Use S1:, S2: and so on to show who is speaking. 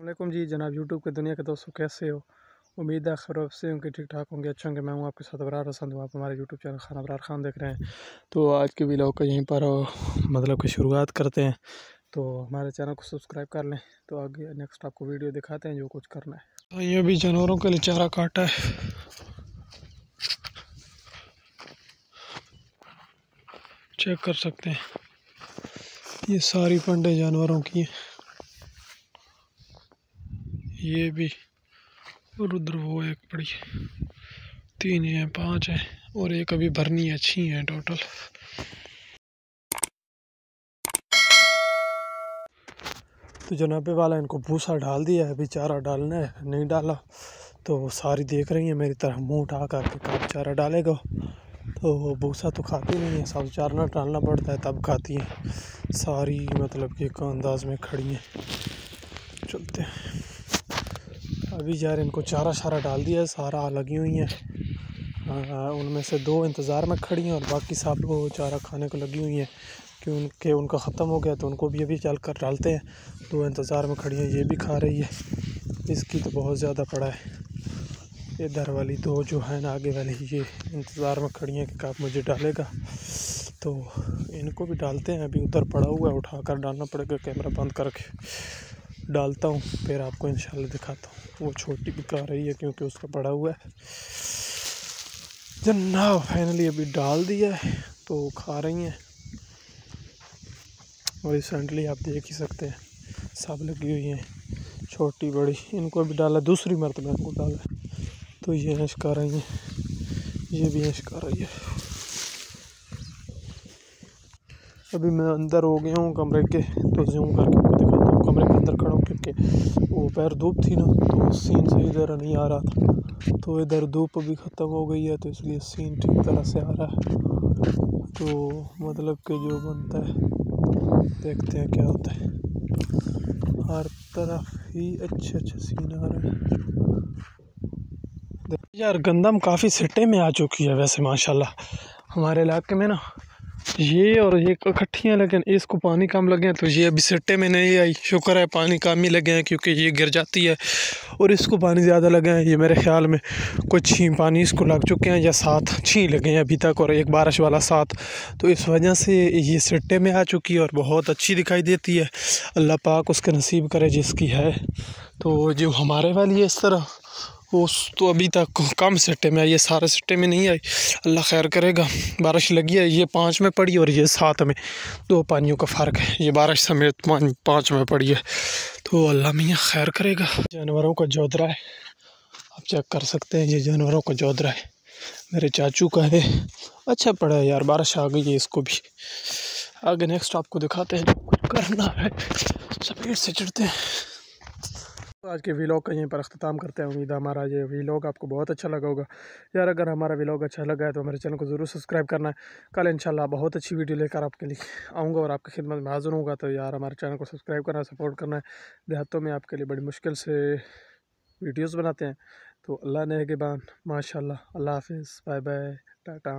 S1: वालेकुम जी जनाब यूट्यूब के दुनिया के दोस्तों, कैसे हो? उम्मीद है खैर से होंगे, ठीक ठाक होंगे, अच्छे होंगे। मैं हूं आपके साथ अबरार हसन। आप हमारे यूट्यूब चैनल खान अबरार खान देख रहे हैं। तो आज के व्लॉग को यहीं पर मतलब कि शुरुआत करते हैं। तो हमारे चैनल को सब्सक्राइब कर लें। तो आगे नेक्स्ट आपको वीडियो दिखाते हैं जो कुछ करना है। तो ये भी जानवरों के लिए चारा काटा है, चेक कर सकते हैं। ये सारी पंडे जानवरों की है, ये भी। और उधर वो एक बड़ी, 3 हैं 5 हैं और एक अभी भरनी है, 6 हैं टोटल। तो जनाबे वाला इनको भूसा डाल दिया है, अभी चारा डालना है, नहीं डाला। तो वो सारी देख रही है मेरी तरफ मुंह उठा कर के कब चारा डालेगा। तो वो भूसा तो खाती नहीं है, सब चारा डालना पड़ता है तब खाती है सारी। मतलब कि एक अंदाज में खड़ी हैं। चलते हैं अभी यार, इनको चारा शारा डाल दिया है, सारा लगी हुई हैं। उनमें से 2 इंतज़ार में खड़ी हैं और बाकी सब वो चारा खाने को लगी हुई हैं कि उनका ख़त्म हो गया तो उनको भी अभी चल कर डालते हैं। 2 इंतज़ार में खड़ी हैं, ये भी खा रही है। इसकी तो बहुत ज़्यादा पड़ा है। इधर वाली 2 जो है ना, आगे वाली, ये इंतज़ार में खड़ी हैं कि कब मुझे डालेगा। तो इनको भी डालते हैं। अभी उधर पड़ा हुआ है, उठा कर डालना पड़ेगा। कैमरा बंद करके डालता हूँ, फिर आपको इंशाल्लाह दिखाता हूँ। वो छोटी भी खा रही है क्योंकि उसका पड़ा हुआ है। जनाब फाइनली अभी डाल दिया है तो खा रही हैं। और रिसेंटली आप देख ही सकते हैं सब लगी हुई हैं, छोटी बड़ी। इनको भी डाला, दूसरी मरतबा इनको डाला। तो ये ऐश कर रही हैं, ये भी ऐश कर रही है। अभी मैं अंदर हो गया हूँ कमरे के, तो जूम करके आपको दिखाता हूँ। कमरे के अंदर खड़ा हूँ क्योंकि वो पैर धूप थी ना, तो सीन सही तरह नहीं आ रहा था। तो इधर धूप भी ख़त्म हो गई है, तो इसलिए सीन ठीक तरह से आ रहा है। तो मतलब कि जो बनता है, देखते हैं क्या होता है। हर तरफ ही अच्छे अच्छे सीन आ रहे हैं यार। गंदम काफ़ी सिट्टे में आ चुकी है वैसे माशाल्लाह हमारे इलाके में ना। ये और ये इकट्ठी हैं, लेकिन इसको पानी कम लगे तो ये अभी सिट्टे में नहीं आई। शुक्र है पानी कम ही लगे हैं क्योंकि ये गिर जाती है। और इसको पानी ज़्यादा लगे हैं, ये मेरे ख्याल में कुछ छीं पानी इसको लग चुके हैं या 7 छीं लगे हैं अभी तक, और एक बारिश वाला 7। तो इस वजह से ये सिट्टे में आ चुकी है और बहुत अच्छी दिखाई देती है। अल्लाह पाक उसके नसीब करे जिसकी है। तो जो हमारे वाली है इस तरह, वो तो अभी तक कम सिट्टे में आई है, सारे सिट्टे में नहीं आई। अल्लाह खैर करेगा। बारिश लगी है, ये 5 में पड़ी और ये 7 में। 2 पानियों का फ़र्क है, ये बारिश समेत 5 में पड़ी है। तो अल्लाह मियाँ खैर करेगा। जानवरों का जोधरा है, आप चेक कर सकते हैं। ये जानवरों का जोधरा है, मेरे चाचू का है। अच्छा पड़ा है यार, बारिश आ गई है इसको भी। आगे नेक्स्ट आपको दिखाते हैं, कुछ करना है स्पीड से चढ़ते हैं। तो आज के व्लॉग का यहीं पर अख्ताम करते हैं। उम्मीद है हमारा ये व्लॉग आपको बहुत अच्छा लगा होगा यार। अगर हमारा व्लॉग अच्छा लगा है तो हमारे चैनल को ज़रूर सब्सक्राइब करना है। कल इंशाल्लाह बहुत अच्छी वीडियो लेकर आपके लिए आऊँगा और आपकी खिदमत में हाज़िर होऊंगा। तो यार हमारे चैनल को सब्सक्राइब करना, सपोर्ट करना है। देहातों में आपके लिए बड़ी मुश्किल से वीडियोज़ बनाते हैं। तो अल्लाह ने के बाद माशाल्लाह। अल्लाह हाफिज़, बाय बाय, टाटा।